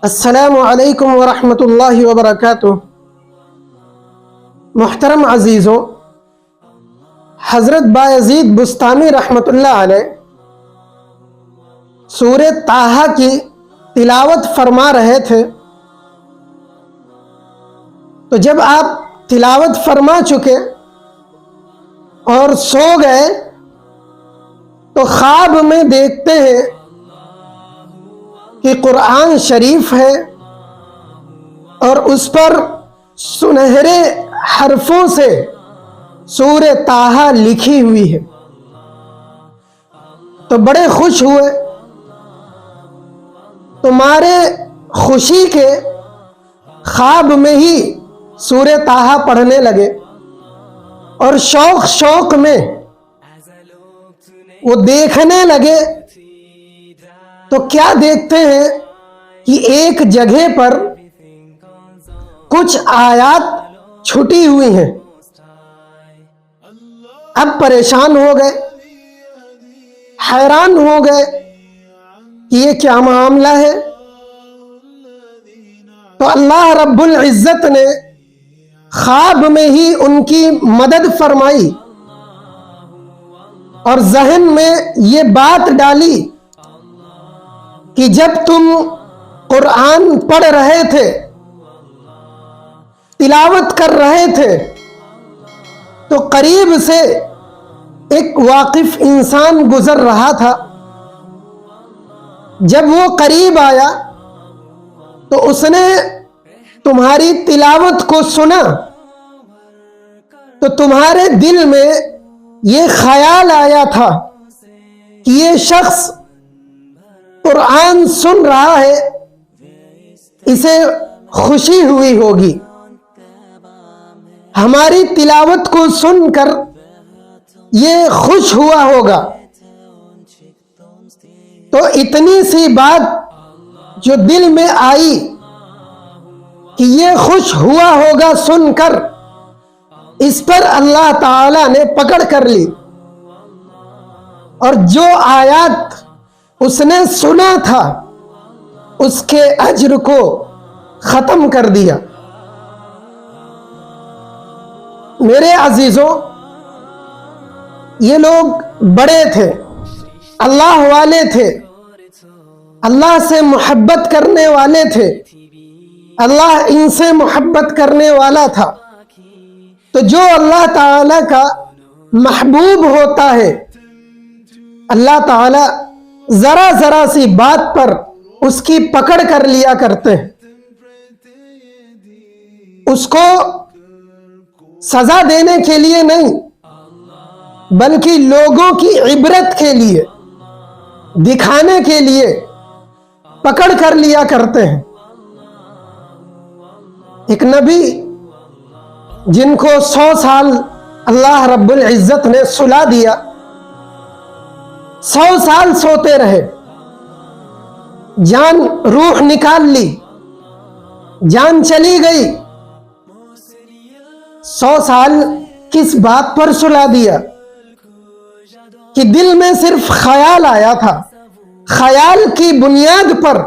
السلام علیکم ورحمۃ اللہ وبرکاتہ۔ محترم عزیزوں، حضرت بایزید بستامی رحمۃ اللہ علیہ سورہ طٰہٰ کی تلاوت فرما رہے تھے، تو جب آپ تلاوت فرما چکے اور سو گئے تو خواب میں دیکھتے ہیں کہ قرآن شریف ہے اور اس پر سنہرے حرفوں سے سورہ طٰہٰ لکھی ہوئی ہے، تو بڑے خوش ہوئے۔ تمہارے خوشی کے خواب میں ہی سورہ طٰہٰ پڑھنے لگے اور شوق میں وہ دیکھنے لگے، تو کیا دیکھتے ہیں کہ ایک جگہ پر کچھ آیات چھٹی ہوئی ہیں۔ اب پریشان ہو گئے، حیران ہو گئے کہ یہ کیا معاملہ ہے۔ تو اللہ رب العزت نے خواب میں ہی ان کی مدد فرمائی اور ذہن میں یہ بات ڈالی کہ جب تم قرآن پڑھ رہے تھے، تلاوت کر رہے تھے، تو قریب سے ایک واقف انسان گزر رہا تھا۔ جب وہ قریب آیا تو اس نے تمہاری تلاوت کو سنا، تو تمہارے دل میں یہ خیال آیا تھا کہ یہ شخص قرآن سن رہا ہے، اسے خوشی ہوئی ہوگی، ہماری تلاوت کو سن کر یہ خوش ہوا ہوگا۔ تو اتنی سی بات جو دل میں آئی کہ یہ خوش ہوا ہوگا سن کر، اس پر اللہ تعالی نے پکڑ کر لی اور جو آیات اس نے سنا تھا اس کے اجر کو ختم کر دیا۔ میرے عزیزوں، یہ لوگ بڑے تھے، اللہ والے تھے، اللہ سے محبت کرنے والے تھے، اللہ ان سے محبت کرنے والا تھا۔ تو جو اللہ تعالی کا محبوب ہوتا ہے، اللہ تعالی ذرا ذرا سی بات پر اس کی پکڑ کر لیا کرتے ہیں، اس کو سزا دینے کے لیے نہیں بلکہ لوگوں کی عبرت کے لیے، دکھانے کے لیے پکڑ کر لیا کرتے ہیں۔ ایک نبی جن کو 100 سال اللہ رب العزت نے سلا دیا، 100 سال سوتے رہے، جان روح نکال لی، جان چلی گئی۔ 100 سال کس بات پر سلا دیا کہ دل میں صرف خیال آیا تھا، خیال کی بنیاد پر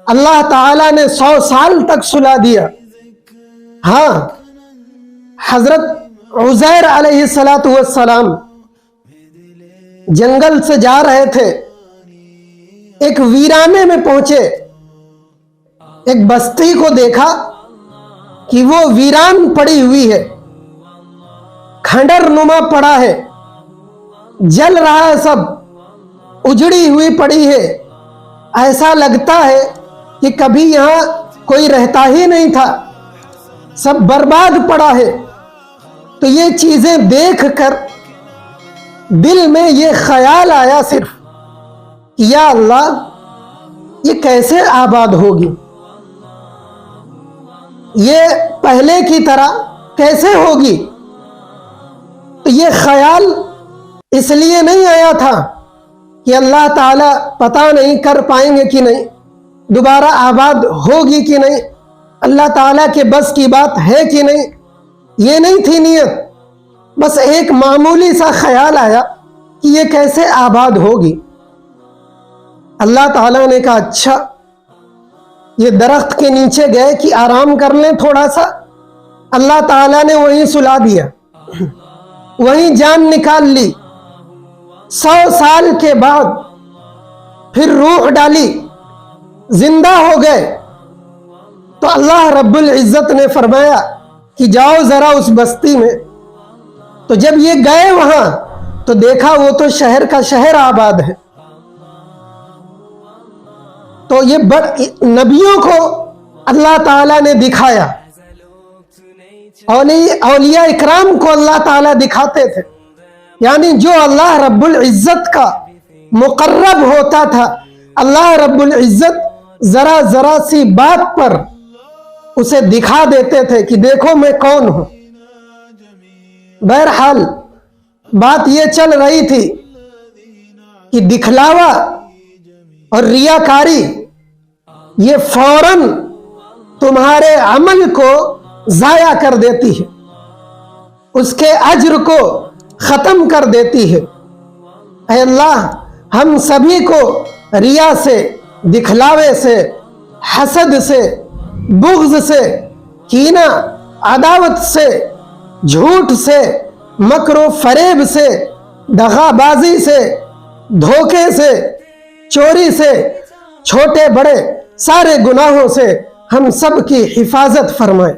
اللہ تعالی نے 100 سال تک سلا دیا۔ ہاں، حضرت عزیر علیہ السلام جنگل سے جا رہے تھے، ایک ویرانے میں پہنچے، ایک بستی کو دیکھا کہ وہ ویران پڑی ہوئی ہے، کھنڈر نما پڑا ہے، جل رہا ہے، سب اجڑی ہوئی پڑی ہے، ایسا لگتا ہے کہ کبھی یہاں کوئی رہتا ہی نہیں تھا، سب برباد پڑا ہے۔ تو یہ چیزیں دیکھ کر دل میں یہ خیال آیا صرف کہ یا اللہ، یہ کیسے آباد ہوگی، یہ پہلے کی طرح کیسے ہوگی۔ تو یہ خیال اس لیے نہیں آیا تھا کہ اللہ تعالیٰ پتہ نہیں کر پائیں گے کہ نہیں، دوبارہ آباد ہوگی کہ نہیں، اللہ تعالیٰ کے بس کی بات ہے کہ نہیں، یہ نہیں تھی نیت۔ بس ایک معمولی سا خیال آیا کہ یہ کیسے آباد ہوگی۔ اللہ تعالیٰ نے کہا اچھا یہ درخت کے نیچے گئے کہ آرام کر لیں تھوڑا سا، اللہ تعالیٰ نے وہیں سلا دیا، وہیں جان نکال لی۔ 100 سال کے بعد پھر روح ڈالی، زندہ ہو گئے، تو اللہ رب العزت نے فرمایا کہ جاؤ ذرا اس بستی میں۔ تو جب یہ گئے وہاں تو دیکھا وہ تو شہر کا شہر آباد ہے۔ تو یہ نبیوں کو اللہ تعالیٰ نے دکھایا، اولیاء اکرام کو اللہ تعالیٰ دکھاتے تھے، یعنی جو اللہ رب العزت کا مقرب ہوتا تھا، اللہ رب العزت ذرا ذرا سی بات پر اسے دکھا دیتے تھے کہ دیکھو میں کون ہوں۔ بہرحال بات یہ چل رہی تھی کہ دکھلاوا اور ریاکاری یہ فوراً تمہارے عمل کو ضائع کر دیتی ہے، اس کے اجر کو ختم کر دیتی ہے۔ اے اللہ، ہم سبھی کو ریا سے، دکھلاوے سے، حسد سے، بغض سے، کینہ عداوت سے، جھوٹ سے، مکر و فریب سے، دغا بازی سے، دھوکے سے، چوری سے، چھوٹے بڑے سارے گناہوں سے ہم سب کی حفاظت فرمائے۔